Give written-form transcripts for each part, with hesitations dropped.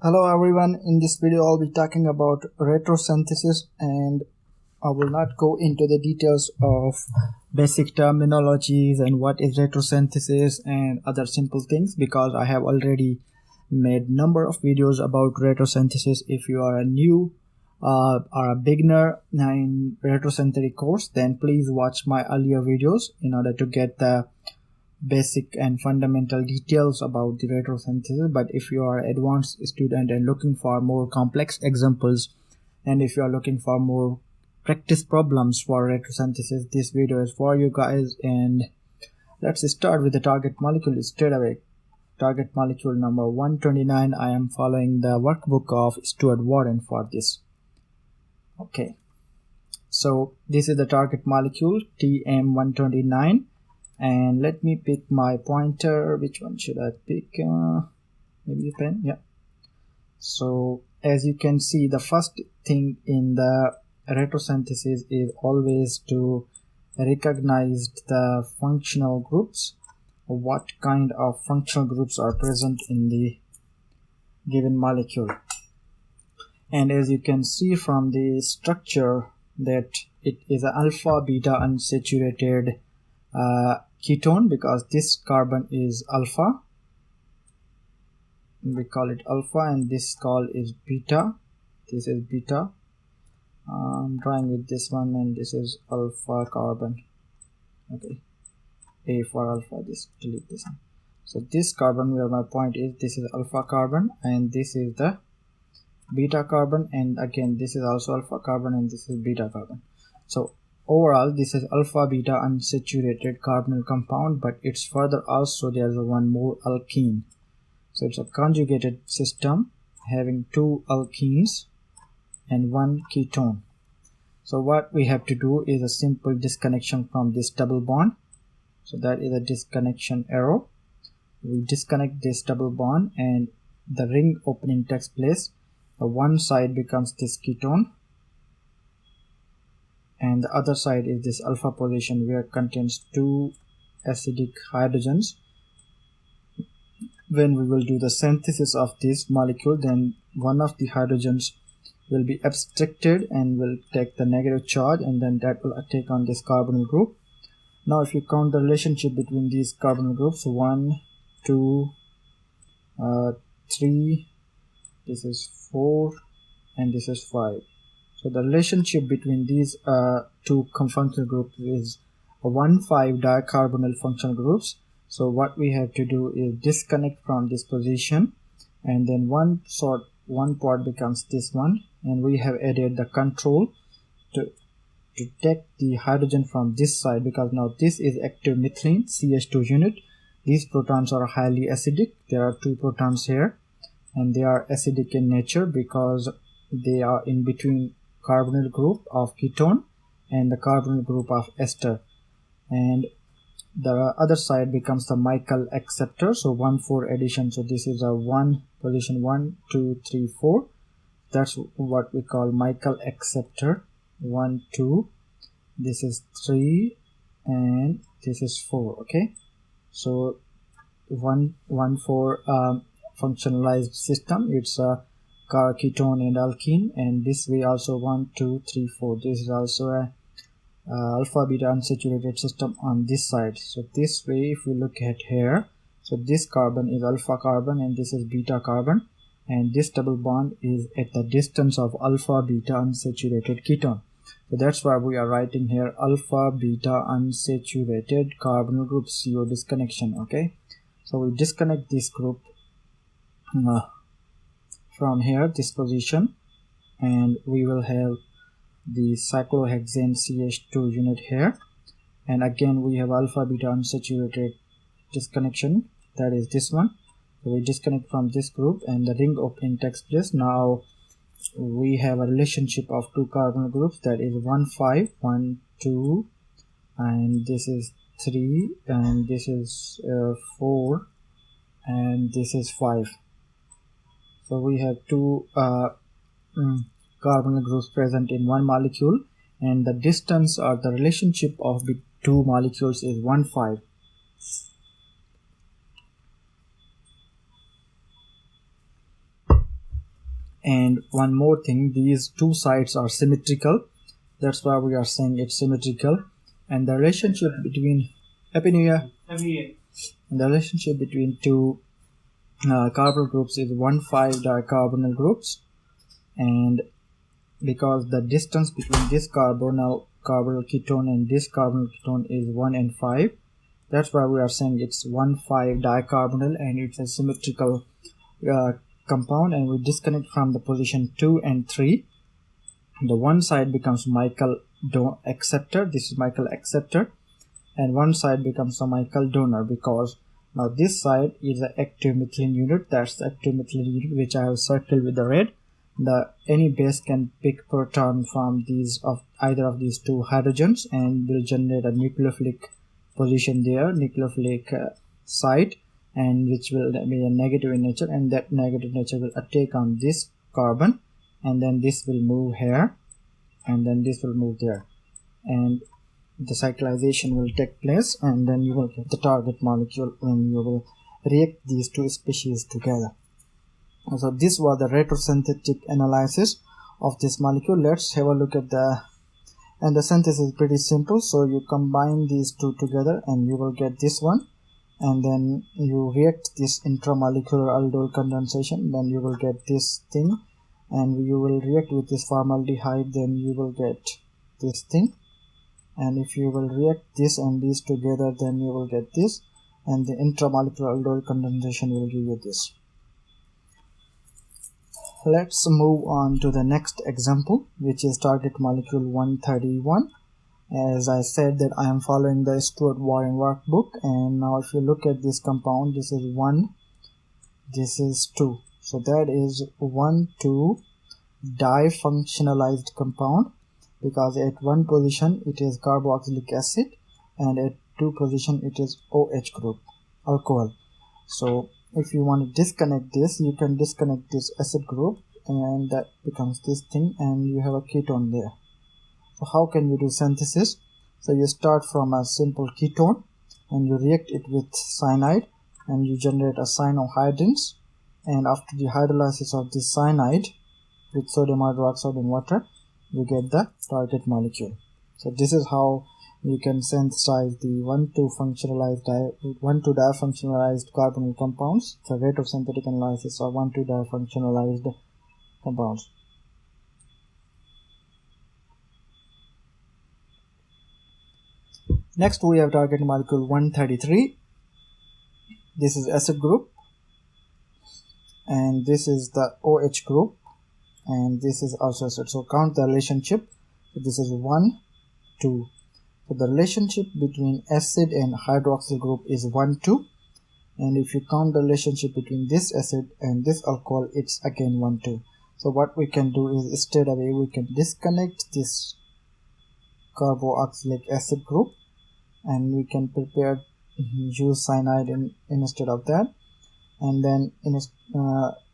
Hello everyone, in this video I'll be talking about retrosynthesis, and I will not go into the details of basic terminologies and what is retrosynthesis and other simple things, because I have already made number of videos about retrosynthesis. If you are a new or a beginner in retrosynthetic course, then please watch my earlier videos in order to get the basic and fundamental details about the retrosynthesis. But if you are an advanced student and looking for more complex examples, and if you are looking for more practice problems for retrosynthesis, this video is for you guys. And let's start with the target molecule straight away. Target molecule number 129. I am following the workbook of Stuart Warren for this. Okay, so this is the target molecule TM129. And let me pick my pointer. Which one should I pick? Maybe a pen. Yeah. So as you can see, the first thing in the retrosynthesis is always to recognize the functional groups. What kind of functional groups are present in the given molecule. And as you can see from the structure, that it is an alpha beta unsaturated ketone, because this carbon is alpha, we call it alpha, and this call is beta. This is beta. I'm drawing with this one, and this is alpha carbon. Okay, A for alpha, this delete this one. So this carbon, where my point is, this is alpha carbon and this is the beta carbon, and again this is also alpha carbon and this is beta carbon. So overall this is alpha beta unsaturated carbonyl compound, but it's further also there's one more alkene. So it's a conjugated system having two alkenes and one ketone. So what we have to do is a simple disconnection from this double bond. So that is a disconnection arrow. We disconnect this double bond and the ring opening takes place. The one side becomes this ketone, and the other side is this alpha position, where it contains two acidic hydrogens. When we will do the synthesis of this molecule, then one of the hydrogens will be abstracted and will take the negative charge, and then that will take on this carbonyl group. Now if you count the relationship between these carbonyl groups, 1, 2, 3, this is 4, and this is 5. So the relationship between these two functional groups is 1,5 dicarbonyl functional groups. So what we have to do is disconnect from this position, and then one part becomes this one, and we have added the control to take the hydrogen from this side, because now this is active methylene CH2 unit. These protons are highly acidic. There are two protons here, and they are acidic in nature because they are in between carbonyl group of ketone and the carbonyl group of ester. And the other side becomes the Michael acceptor, so 1,4 addition. So this is a 1 position, 1, 2, 3, 4. That's what we call Michael acceptor. 1, 2, this is 3, and this is 4. Okay, so 1, 1, 4 functionalized system. It's a ketone and alkene, and this way also 1, 2, 3, 4. This is also a alpha beta unsaturated system on this side. So this way, if we look at here, so this carbon is alpha carbon and this is beta carbon, and this double bond is at the distance of alpha beta unsaturated ketone. So that's why we are writing here alpha beta unsaturated carbonyl group, CO disconnection. Okay, so we disconnect this group from here, this position, and we will have the cyclohexane CH2 unit here, and again we have alpha beta unsaturated disconnection, that is this one. So we disconnect from this group and the ring opening takes place. Now we have a relationship of two carbonyl groups, that is 1, 5, 1, 2, and this is 3, and this is 4, and this is 5. So we have two carbonyl groups present in one molecule, and the distance or the relationship of the two molecules is 1, 5. And one more thing, these two sides are symmetrical. That's why we are saying it's symmetrical. And the relationship between Happy New Year. And the relationship between two carbonyl groups is 1,5 dicarbonyl groups, and because the distance between this carbonyl ketone and this carbonyl ketone is 1 and 5, that's why we are saying it's 1,5 dicarbonyl, and it's a symmetrical compound. And we disconnect from the position 2 and 3. The one side becomes Michael acceptor, this is Michael acceptor, and one side becomes a Michael donor, because now this side is the active methylene unit. That's the active methylene unit which I have circled with the red. Any base can pick proton from either of these two hydrogens and will generate a nucleophilic position there, nucleophilic site, and which will be a negative in nature, and that negative nature will attack on this carbon, and then this will move here, and then this will move there, and the cyclization will take place, and then you will get the target molecule when you will react these two species together. So this was the retrosynthetic analysis of this molecule. Let's have a look at the synthesis is pretty simple. So you combine these two together and you will get this one, and then you react this intramolecular aldol condensation, then you will get this thing, and you will react with this formaldehyde, then you will get this thing. And if you will react this and these together, then you will get this, and the intramolecular aldol condensation will give you this. Let's move on to the next example, which is target molecule 131. As I said that I am following the Stuart Warren workbook, and now if you look at this compound, this is 1, this is 2. So that is 1,2 difunctionalized compound, because at one position it is carboxylic acid and at two position it is OH group, alcohol. So if you want to disconnect this, you can disconnect this acid group, and that becomes this thing, and you have a ketone there. So how can you do synthesis? So you start from a simple ketone and you react it with cyanide, and you generate a cyanohydrins, and after the hydrolysis of this cyanide with sodium hydroxide and water, you get the target molecule. So this is how you can synthesize the 1,2 difunctionalized carbonyl compounds. The rate of synthetic analysis of 1,2 difunctionalized compounds. Next we have target molecule 133. This is acid group, and this is the OH group, and this is also acid. So count the relationship. So this is 1, 2. So the relationship between acid and hydroxyl group is 1, 2, and if you count the relationship between this acid and this alcohol, it's again 1, 2. So what we can do is straight away we can disconnect this carboxylic acid group, and we can use cyanide instead of that, and then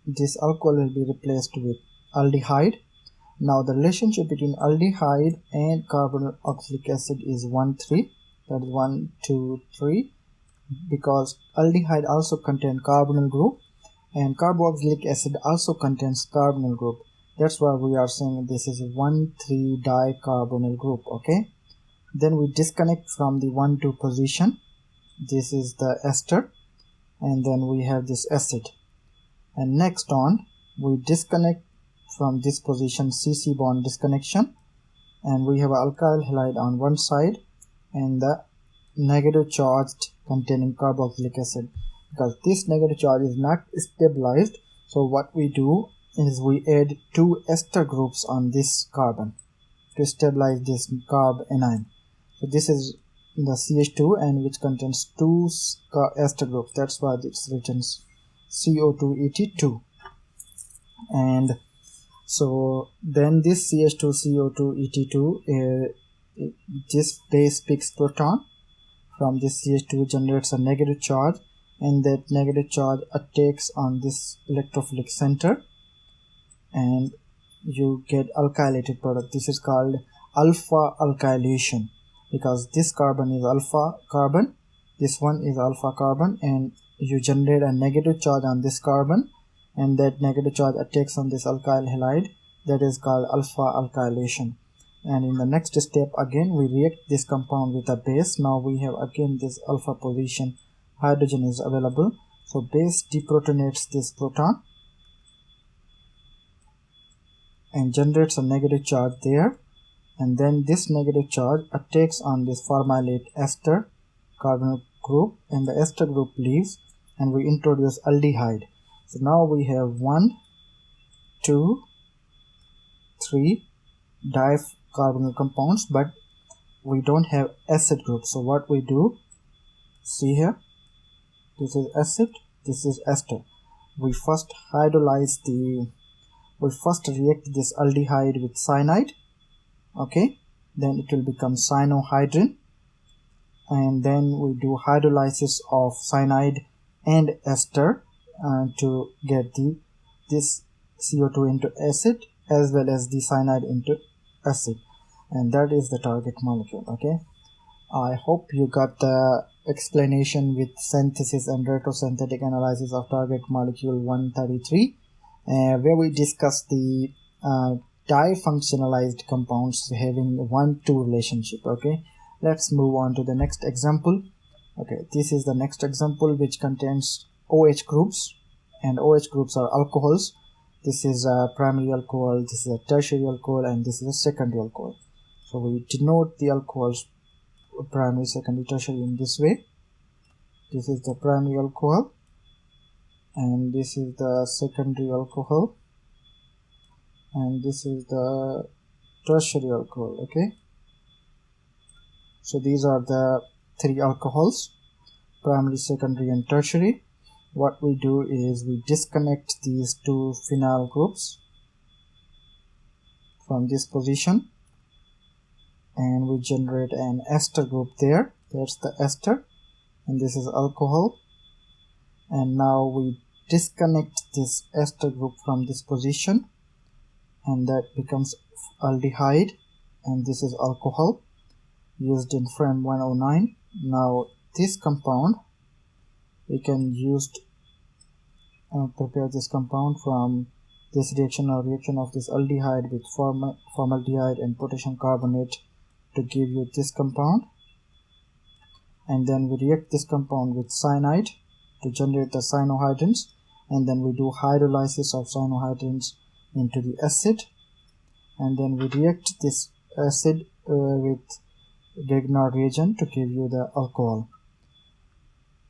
this alcohol will be replaced with aldehyde. Now the relationship between aldehyde and carboxylic acid is 1, 3. That is 1, 2, 3, because aldehyde also contains carbonyl group and carboxylic acid also contains carbonyl group. That's why we are saying this is 1, 3 dicarbonyl group. Okay, then we disconnect from the 1, 2 position. This is the ester, and then we have this acid, and next on we disconnect from this position, CC bond disconnection, and we have an alkyl halide on one side and the negative charged containing carboxylic acid, because this negative charge is not stabilized. So what we do is we add 2 ester groups on this carbon to stabilize this carb anion. So this is the CH2, and which contains 2 ester groups. That's why it's written CO2ET2. And so then this CH2CO2ET2, this base picks proton from this CH2, generates a negative charge, and that negative charge attacks on this electrophilic center, and you get alkylated product. This is called alpha alkylation, because this carbon is alpha carbon, this one is alpha carbon, and you generate a negative charge on this carbon, and that negative charge attacks on this alkyl halide. That is called alpha alkylation. And in the next step, again we react this compound with a base. Now we have again this alpha position, hydrogen is available, so base deprotonates this proton and generates a negative charge there, and then this negative charge attacks on this formylate ester carbonyl group, and the ester group leaves and we introduce aldehyde. So now we have 1, 2, 3 dicarbonyl compounds, but we don't have acid group. So what we do, see here, this is acid, this is ester. We first react this aldehyde with cyanide, okay, then it will become cyanohydrin, and then we do hydrolysis of cyanide and ester to get this CO2 into acid as well as the cyanide into acid, and that is the target molecule. Okay, I hope you got the explanation with synthesis and retrosynthetic analysis of target molecule 133, where we discussed the difunctionalized compounds having 1-2 relationship. Okay, let's move on to the next example. Okay, this is the next example, which contains OH groups, and OH groups are alcohols. This is a primary alcohol, this is a tertiary alcohol, and this is a secondary alcohol. So we denote the alcohols primary, secondary, tertiary in this way. This is the primary alcohol and this is the secondary alcohol and this is the tertiary alcohol. Okay, so these are the 3 alcohols, primary, secondary and tertiary. What we do is we disconnect these 2 phenyl groups from this position and we generate an ester group there. That's the ester, and this is alcohol. And now we disconnect this ester group from this position and that becomes aldehyde, and this is alcohol used in frame 109. Now this compound we can use prepare this compound from this reaction or reaction of this aldehyde with formaldehyde and potassium carbonate to give you this compound, and then we react this compound with cyanide to generate the cyanohydrins, and then we do hydrolysis of cyanohydrins into the acid, and then we react this acid with Grignard reagent to give you the alcohol.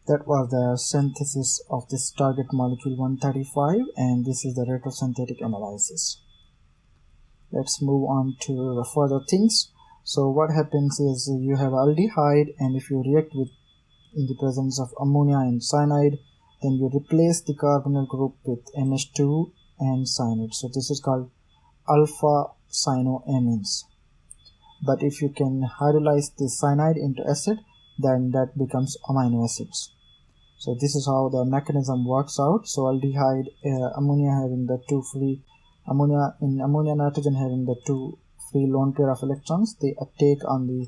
That was the synthesis of this target molecule 135, and this is the retrosynthetic analysis. Let's move on to the further things. So what happens is you have aldehyde, and if you react with in the presence of ammonia and cyanide, then you replace the carbonyl group with NH2 and cyanide. So this is called alpha cyanoamines. But if you can hydrolyze the cyanide into acid, then that becomes amino acids. So this is how the mechanism works out. So aldehyde, ammonia having the 2 free ammonia, in ammonia nitrogen having the 2 free lone pair of electrons, they attack on the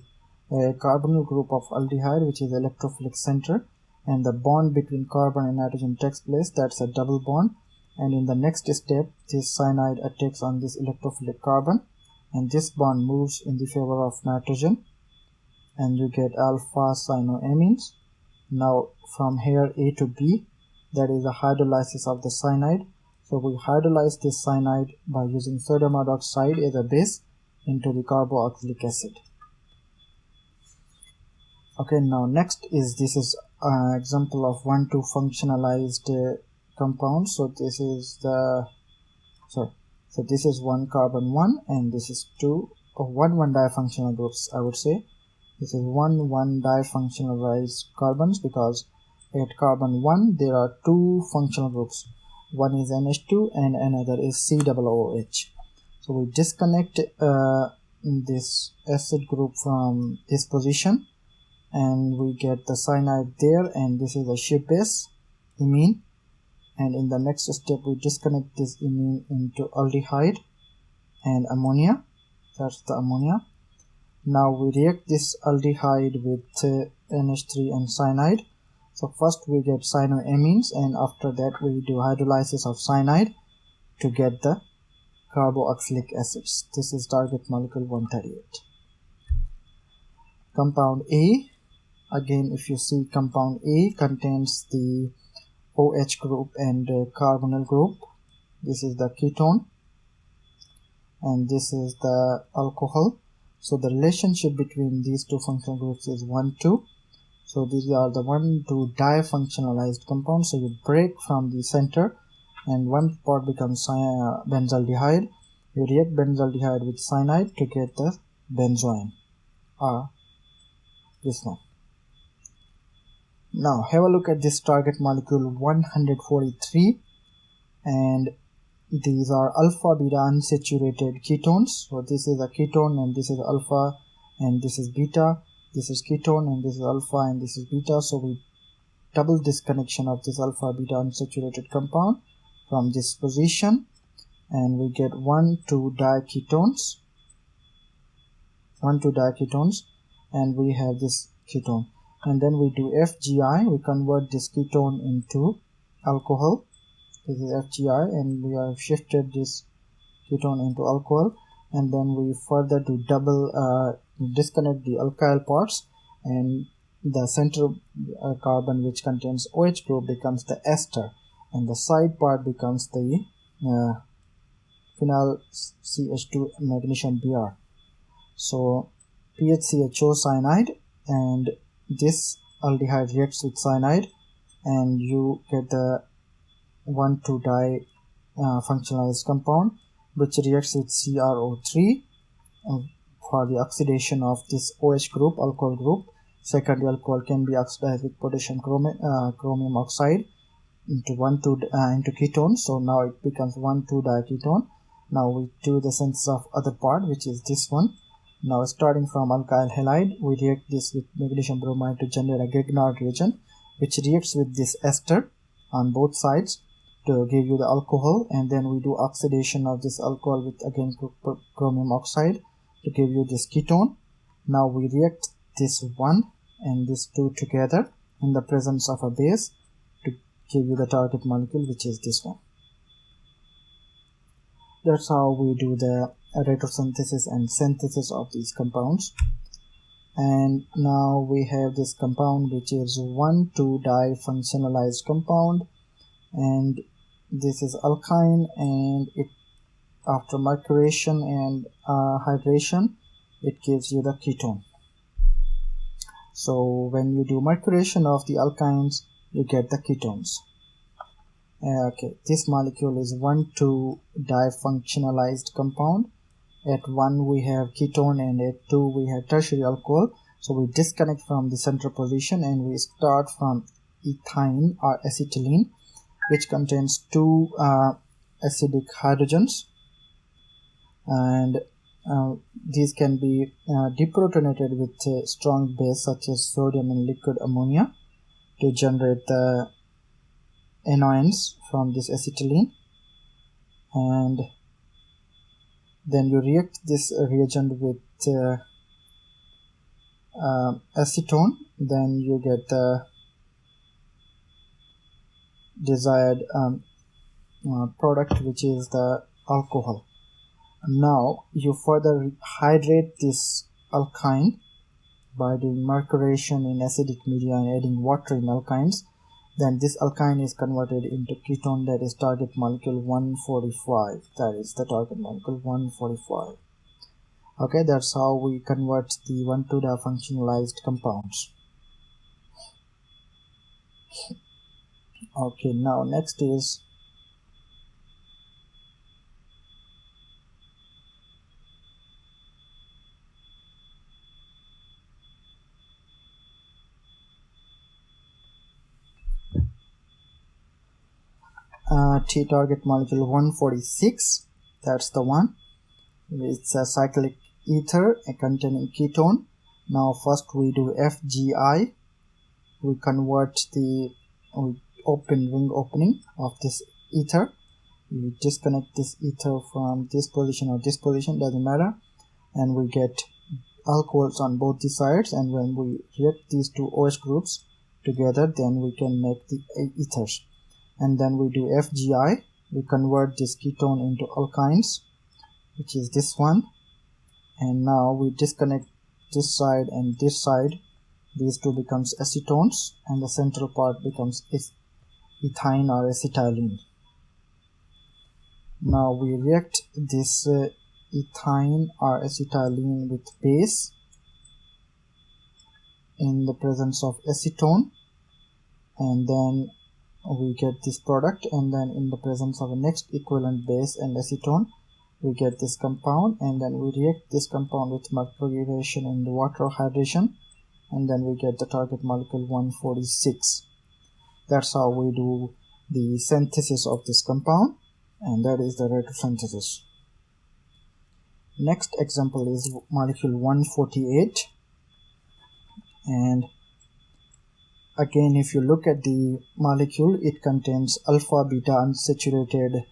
carbonyl group of aldehyde, which is electrophilic center, and the bond between carbon and nitrogen takes place. That's a double bond, and in the next step this cyanide attacks on this electrophilic carbon, and this bond moves in the favor of nitrogen, and you get alpha cyanoamines. Now from here A to B, that is the hydrolysis of the cyanide. So we hydrolyze this cyanide by using sodium hydroxide as a base into the carboxylic acid. Okay, now next is this is an example of 1,2 functionalized compounds. So this is the so this is 1 carbon 1 and this is 2 1 difunctional groups, I would say. This is 1 difunctionalized carbons, because at carbon 1 there are 2 functional groups. One is NH2 and another is COOH. So we disconnect this acid group from this position and we get the cyanide there, and this is a ship base imine, and in the next step we disconnect this imine into aldehyde and ammonia. That's the ammonia. Now we react this aldehyde with NH3 and cyanide. So first we get cyanoamines, and after that we do hydrolysis of cyanide to get the carboxylic acids. This is target molecule 138. Compound A, again if you see, compound A contains the OH group and carbonyl group. This is the ketone and this is the alcohol. So the relationship between these two functional groups is 1,2. So these are the 1,2 difunctionalized compounds. So you break from the center and one part becomes benzaldehyde. You react benzaldehyde with cyanide to get the benzoin, this one. Now have a look at this target molecule 143, and these are alpha beta unsaturated ketones. So this is a ketone and this is alpha and this is beta. This is ketone and this is alpha and this is beta. So we double disconnection of this alpha beta unsaturated compound from this position, and we get 1,2 diketones, and we have this ketone. And then we do FGI, we convert this ketone into alcohol. This is FGI, and we have shifted this ketone into alcohol, and then we further do double disconnect the alkyl parts, and the center carbon which contains OH group becomes the ester, and the side part becomes the phenyl CH2 magnesium Br. So PHCHO cyanide, and this aldehyde reacts with cyanide and you get the 1,2 functionalized compound which reacts with CrO3 for the oxidation of this OH group, alcohol group. Secondary alcohol can be oxidized with potassium chromium oxide into into ketone. So now it becomes 1,2 diketone. Now we do the synthesis of other part, which is this one. Now starting from alkyl halide, we react this with magnesium bromide to generate a Grignard reagent which reacts with this ester on both sides to give you the alcohol, and then we do oxidation of this alcohol with again chromium oxide to give you this ketone. Now we react this one and this two together in the presence of a base to give you the target molecule, which is this one. That's how we do the retrosynthesis and synthesis of these compounds. And now we have this compound which is 1,2 difunctionalized compound, and this is alkyne, and it after mercuration and hydration it gives you the ketone. So when you do mercuration of the alkynes you get the ketones. Okay, this molecule is 1,2 difunctionalized compound. At 1 we have ketone and at 2 we have tertiary alcohol. So we disconnect from the center position and we start from ethine or acetylene, which contains 2 acidic hydrogens, and these can be deprotonated with a strong base such as sodium and liquid ammonia to generate the anions from this acetylene, and then you react this reagent with acetone, then you get the desired product, which is the alcohol. Now you further hydrate this alkyne by doing mercuration in acidic media and adding water in alkynes. Then this alkyne is converted into ketone, that is target molecule 145. That is the target molecule 145. Okay, that's how we convert the 1,2 difunctionalized compounds. Okay, now next is target molecule 146. That's the one. It's a cyclic ether containing ketone. Now first we do FGI. We convert we open ring opening of this ether. We disconnect this ether from this position or this position, doesn't matter, and we get alcohols on both the sides. And when we react these two OH groups together, then we can make the ethers. And then we do FGI, we convert this ketone into alkynes, which is this one, and now we disconnect this side and this side. These two becomes acetones, and the central part becomes ethine or acetylene. Now we react this ethine or acetylene with base in the presence of acetone, and then we get this product, and then in the presence of a next equivalent base and acetone we get this compound, and then we react this compound with mercuration in the water hydration, and then we get the target molecule 146. That's how we do the synthesis of this compound, and that is the retrosynthesis. Next example is molecule 148, and again, if you look at the molecule, it contains alpha beta unsaturated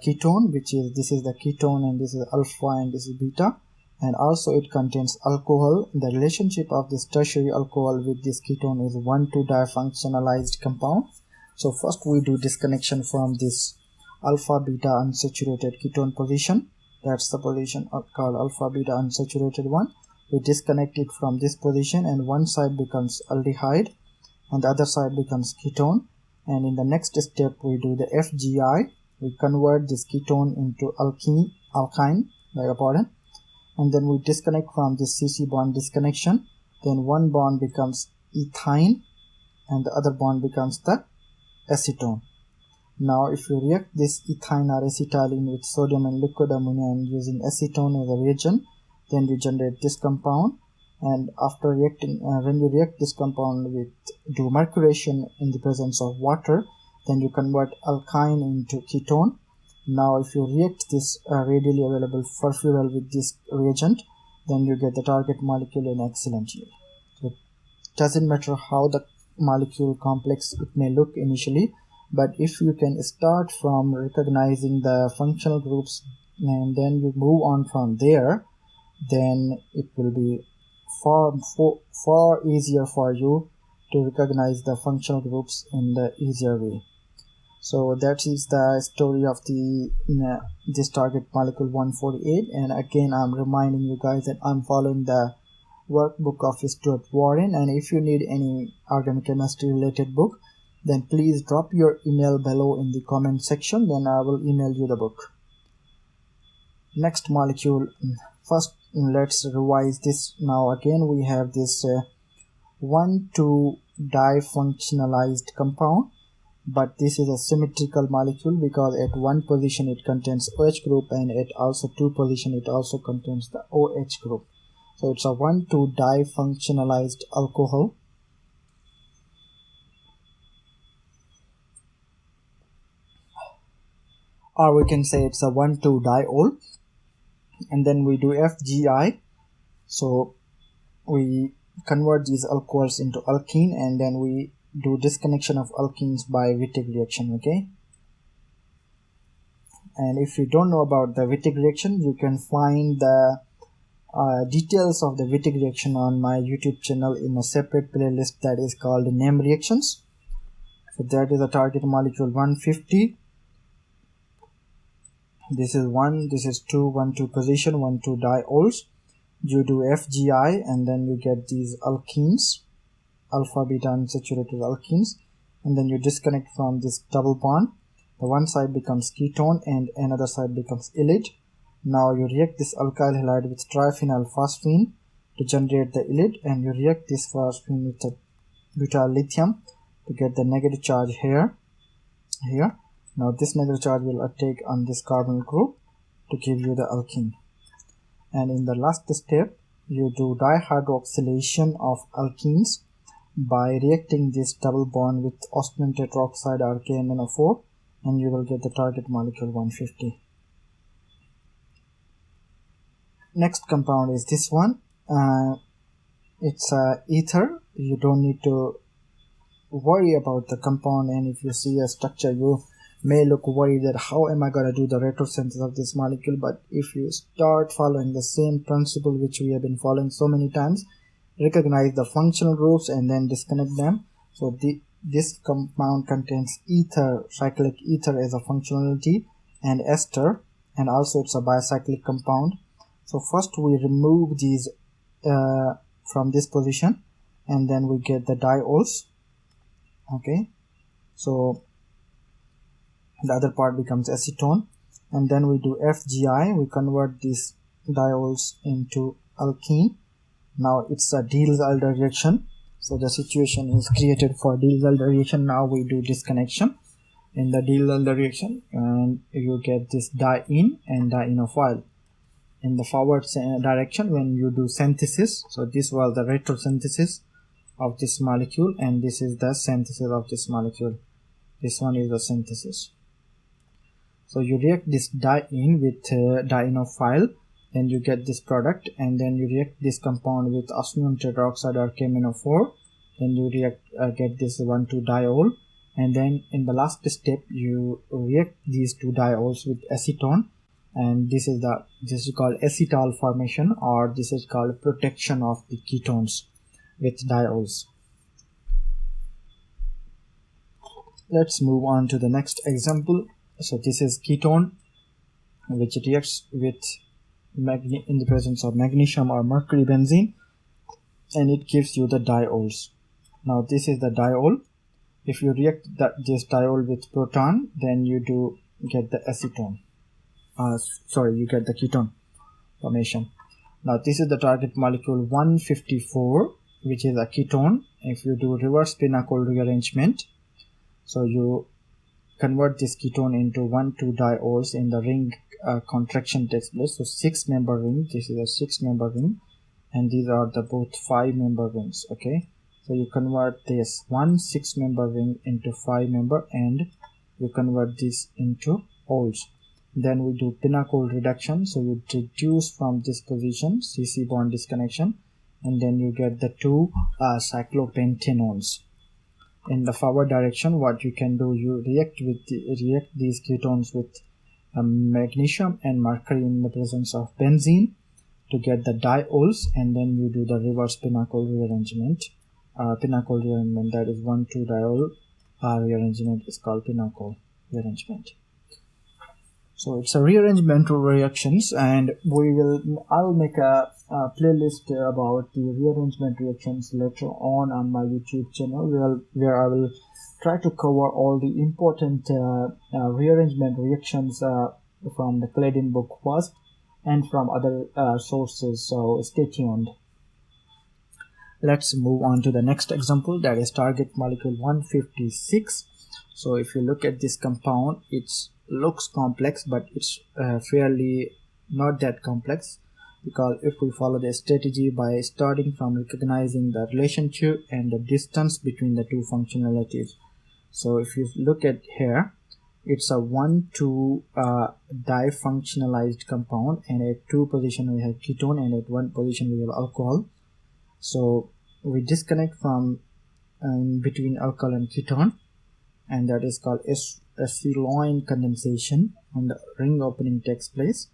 ketone, which is, this is the ketone and this is alpha and this is beta, and also it contains alcohol. The relationship of this tertiary alcohol with this ketone is 1,2 difunctionalized compound. So first we do disconnection from this alpha beta unsaturated ketone position. That's the position called alpha beta unsaturated one. We disconnect it from this position, and one side becomes aldehyde and the other side becomes ketone. And in the next step we do the FGI, we convert this ketone into alkyne, and then we disconnect from this CC bond disconnection. Then one bond becomes ethine and the other bond becomes the acetone. Now if you react this ethine or acetylene with sodium and liquid ammonia and using acetone as a reagent, then you generate this compound. And after reacting, when you react this compound with do mercuration in the presence of water, then you convert alkyne into ketone. Now if you react this readily available furfural with this reagent, then you get the target molecule in excellent yield. So it doesn't matter how the molecule complex it may look initially, but if you can start from recognizing the functional groups and then you move on from there, then it will be far easier for you to recognize the functional groups in the easier way. So that is the story of the this target molecule 148. And again, I'm reminding you guys that I'm following the workbook of Stuart Warren, and if you need any organic chemistry related book, then please drop your email below in the comment section, then I will email you the book. Next molecule, first let's revise this. Now again we have this 1,2 difunctionalized compound, but this is a symmetrical molecule because at one position it contains OH group and at also two position it also contains the OH group. So it's a 1,2 difunctionalized alcohol. Or we can say it's a 1,2 diol. And then we do FGI, so we convert these alcohols into alkene, and then we do disconnection of alkenes by Wittig reaction. Okay, and if you don't know about the Wittig reaction, you can find the details of the Wittig reaction on my YouTube channel in a separate playlist that is called name reactions. So that is a target molecule 150. This is 1, this is 2, 1, 2 position, 1, 2 diols. You do FGI and then you get these alkenes, alpha beta unsaturated alkenes, and then you disconnect from this double bond. The one side becomes ketone and another side becomes ylide. Now you react this alkyl halide with triphenyl phosphine to generate the ylide, and you react this phosphine with the butyl lithium to get the negative charge here. Now this negative charge will take on this carbonyl group to give you the alkene. And in the last step, you do dihydroxylation of alkenes by reacting this double bond with osmium tetroxide or KMnO4, and you will get the target molecule 150. Next compound is this one. It's a ether. You don't need to worry about the compound, and if you see a structure, you may look worried that how am I going to do the retrosynthesis of this molecule. But if you start following the same principle which we have been following so many times, recognize the functional groups and then disconnect them, So this compound contains ether, cyclic ether as a functionality, and ester, and also it's a bicyclic compound. So first we remove these from this position, and then we get the diols. Okay, so the other part becomes acetone, and then we do FGI. We convert these diols into alkene. Now it's a Diels-Alder reaction. So the situation is created for Diels-Alder reaction. Now we do disconnection in the Diels-Alder reaction, and you get this diene and dienophile. In the forward direction, when you do synthesis, so this was the retrosynthesis of this molecule, and this is the synthesis of this molecule. This one is the synthesis. So you react this diene with dienophile, then you get this product, and then you react this compound with osmium tetroxide or KMnO4, then you get this 1,2-diol, and then in the last step you react these two diols with acetone, and this is called acetal formation, or this is called protection of the ketones with diols. Let's move on to the next example. So this is ketone which reacts with in the presence of magnesium or mercury benzene, and it gives you the diols. Now this is the diol. If you react this diol with proton, then you do get the acetone. You get the ketone formation. Now this is the target molecule 154, which is a ketone. If you do reverse pinnacle rearrangement, so you convert this ketone into 1,2-diols in the ring. Contraction takes place. So 6-member ring. This is a 6-member ring, and these are the both 5-member rings. Okay, so you convert this 6-member ring into 5-member, and you convert this into ols. Then we do pinnacle reduction. So you reduce from this position, CC bond disconnection, and then you get the two cyclopentanones. In the forward direction, what you can do, you react these ketones with magnesium and mercury in the presence of benzene to get the diols, and then you do the reverse pinnacle rearrangement. That is 1,2-diol rearrangement is called pinnacle rearrangement. So it's a rearrangement of reactions, and I will make a playlist about the rearrangement reactions later on my YouTube channel, where I will try to cover all the important rearrangement reactions from the Claydon book first and from other sources, so stay tuned. Let's move on to the next example, that is target molecule 156. So if you look at this compound, it looks complex, but it's fairly not that complex, because if we follow the strategy by starting from recognizing the relationship and the distance between the two functionalities. So if you look at here, it's a 1,2 difunctionalized compound, and at 2 position we have ketone, and at 1 position we have alcohol. So we disconnect from in between alcohol and ketone, and that is called acetylene condensation, and the ring opening takes place,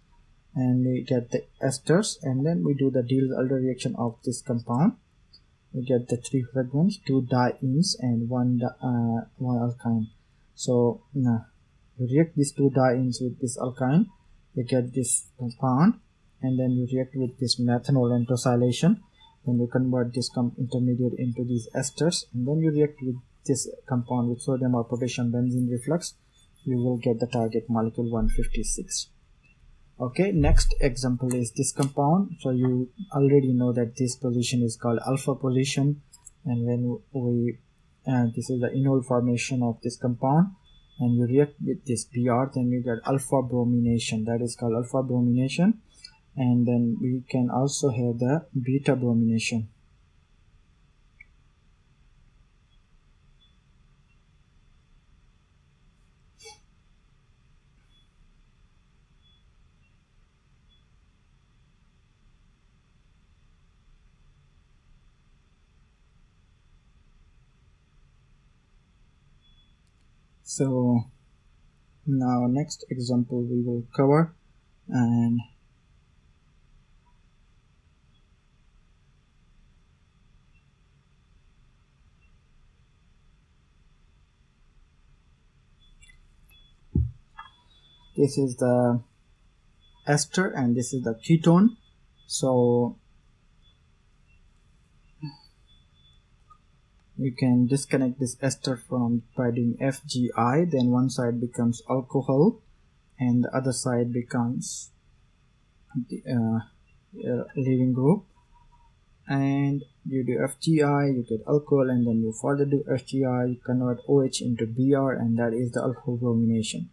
and we get the esters, and then we do the Diels-Alder reaction of this compound. We get the 3 fragments, 2 dienes and 1 alkyne. So now you react these 2 dienes with this alkyne, you get this compound, and then you react with this methanol anthocylation, then you convert this intermediate into these esters, and then you react with this compound with sodium or potassium benzene reflux, you will get the target molecule 156. Okay, next example is this compound. So you already know that this position is called alpha position, and when we this is the enol formation of this compound, and you react with this Br, then you get alpha bromination, that is called alpha bromination, and then we can also have the beta bromination. So now next example we will cover, and this is the ester and this is the ketone. So you can disconnect this ester from by doing FGI, then one side becomes alcohol and the other side becomes the leaving group, and you do FGI, you get alcohol, and then you further do FGI, you convert OH into Br, and that is the alpha bromination.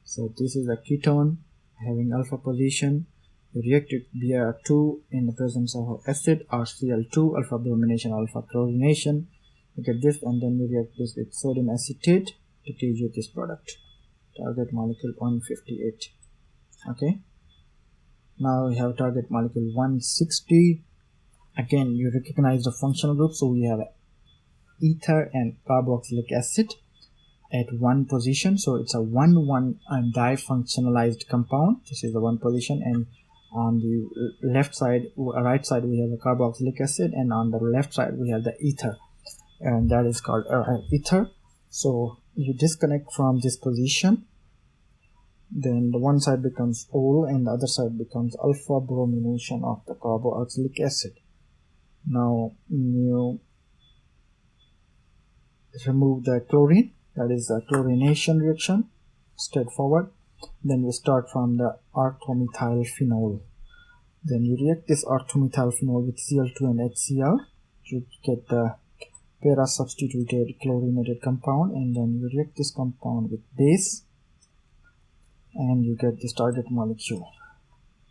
So this is a ketone having alpha position. You react with Br2 in the presence of acid, RCl2, alpha bromination, alpha chlorination. You get this, and then you react this with sodium acetate to give you this product. Target molecule 158. Okay. Now we have target molecule 160. Again, you recognize the functional group. So we have ether and carboxylic acid at one position. So it's a 1,1 difunctionalized compound. This is the one position, and on the left side, right side, we have a carboxylic acid, and on the left side we have the ether, and that is called ether. So you disconnect from this position, then the one side becomes ol and the other side becomes alpha bromination of the carboxylic acid. Now you remove the chlorine, that is a chlorination reaction, straightforward. Then we start from the orthomethylphenol. Then you react this orthomethylphenol with Cl2 and HCl to get the para-substituted chlorinated compound, and then you react this compound with base and you get this target molecule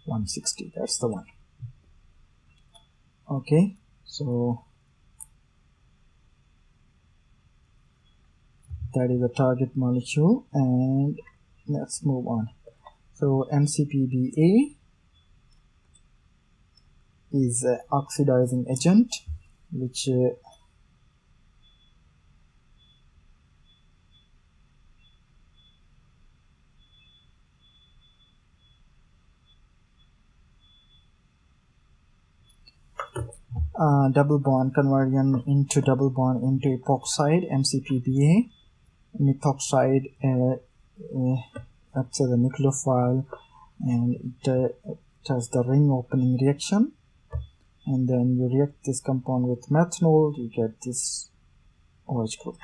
160. That's the one. Okay, so that is the target molecule, and let's move on. So MCPBA is an oxidizing agent which double bond conversion into double bond into epoxide, MCPBA, methoxide acts as a nucleophile, and it does the ring opening reaction, and then you react this compound with methanol, you get this OH group.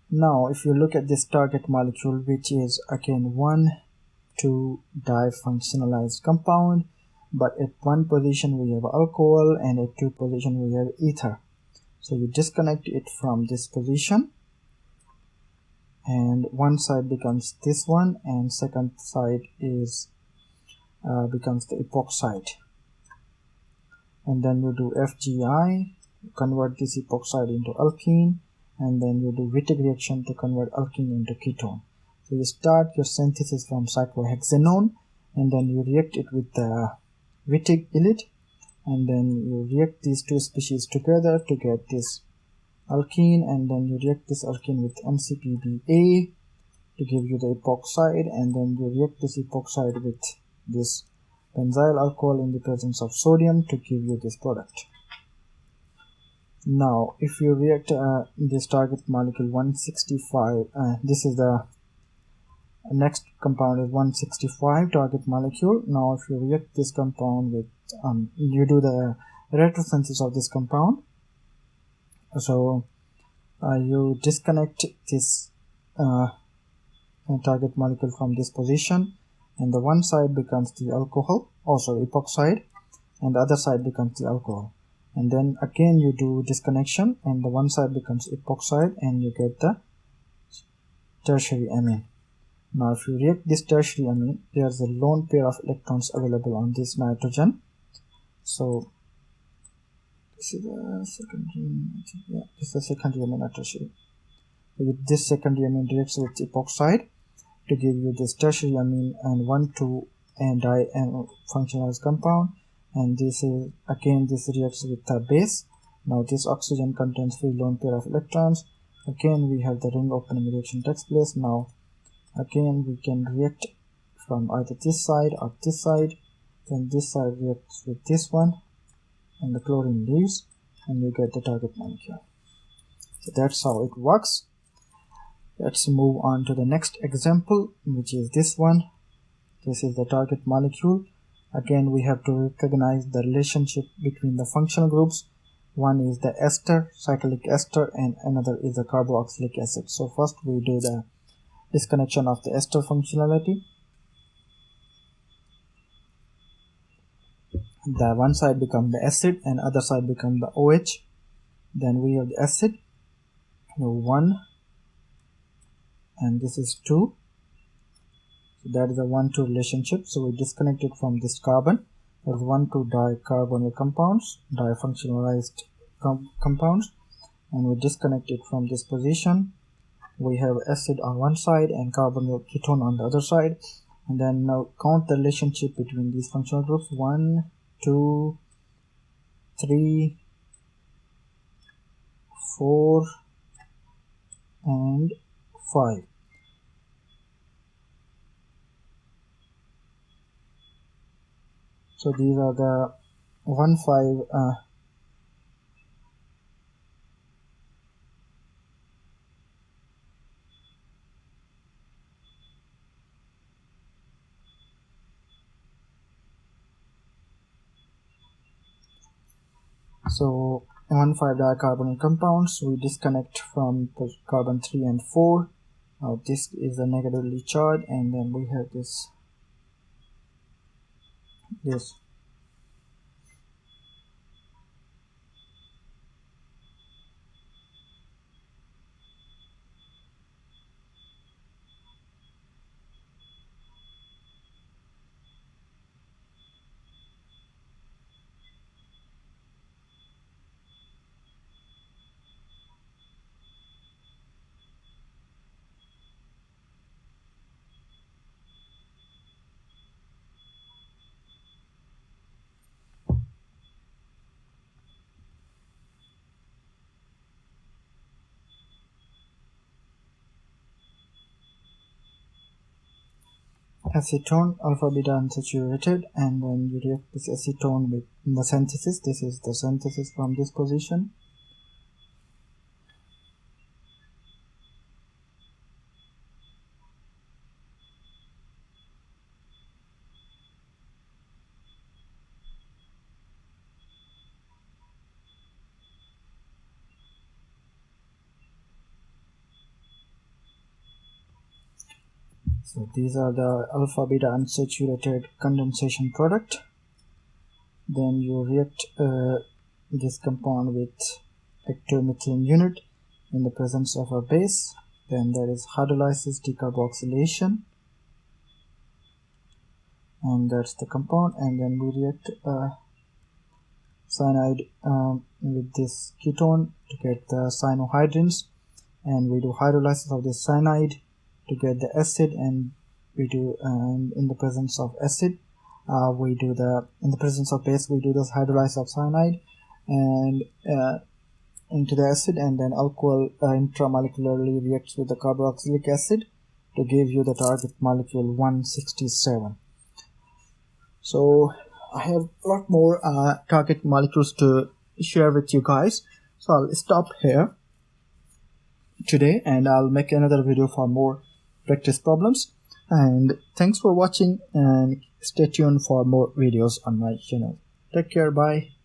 Now if you look at this target molecule, which is again 1,2 difunctionalized compound, but at one position we have alcohol and at two position we have ether. So you disconnect it from this position, and one side becomes this one and second side is becomes the epoxide, and then you do FGI, you convert this epoxide into alkene, and then you do Wittig reaction to convert alkene into ketone. So you start your synthesis from cyclohexanone, and then you react it with the Wittig ylide, and then you react these two species together to get this alkene, and then you react this alkene with MCPBA to give you the epoxide, and then you react this epoxide with this benzyl alcohol in the presence of sodium to give you this product. Now if you react this target molecule 165, this is the next compound is 165 target molecule. Now if you react this compound with you do the retrosynthesis of this compound, so you disconnect this target molecule from this position, and the one side becomes the alcohol, also epoxide, and the other side becomes the alcohol, and then again you do disconnection and the one side becomes epoxide and you get the tertiary amine. Now if you react this tertiary amine, there's a lone pair of electrons available on this nitrogen. So this is the secondary amine, yeah, this is the secondary amine, not tertiary. With this secondary amine reacts with epoxide to give you this tertiary amine and 1,2 difunctionalized compound, and this is again this reacts with the base. Now this oxygen contains free lone pair of electrons. Again we have the ring opening reaction takes place. Now again we can react from either this side or this side, then this side reacts with this one and the chlorine leaves and you get the target molecule. So that's how it works. Let's move on to the next example, which is this one. This is the target molecule. Again, we have to recognize the relationship between the functional groups. One is the ester, cyclic ester, and another is the carboxylic acid. So first we do the disconnection of the ester functionality. The one side becomes the acid and other side becomes the OH. Then we have the acid, 1, and this is 2. So that is a 1-2 relationship. So we disconnect it from this carbon. There is 1,2 dicarbonyl compounds, difunctionalized compounds, and we disconnect it from this position. We have acid on one side and carbonyl ketone on the other side. And then now count the relationship between these functional groups. 1, 2, 3, 4, and 5. So these are the 1, 5 so 1,5 dicarbonyl compounds. We disconnect from the carbon 3 and 4. Now this is a negatively charged, and then we have this. Acetone, alpha beta unsaturated, and then you react this acetone with the synthesis. This is the synthesis from this position. So these are the alpha beta unsaturated condensation product. Then you react this compound with actylmethylene unit in the presence of a base. Then there is hydrolysis decarboxylation, and that's the compound. And then we react cyanide with this ketone to get the cyanohydrins, and we do hydrolysis of this cyanide to get the acid, and we do in the presence of acid in the presence of base we do this hydrolysis of cyanide and into the acid, and then alcohol intramolecularly reacts with the carboxylic acid to give you the target molecule 167. So I have a lot more target molecules to share with you guys, so I'll stop here today and I'll make another video for more practice problems. And thanks for watching, and stay tuned for more videos on my channel. Take care, bye.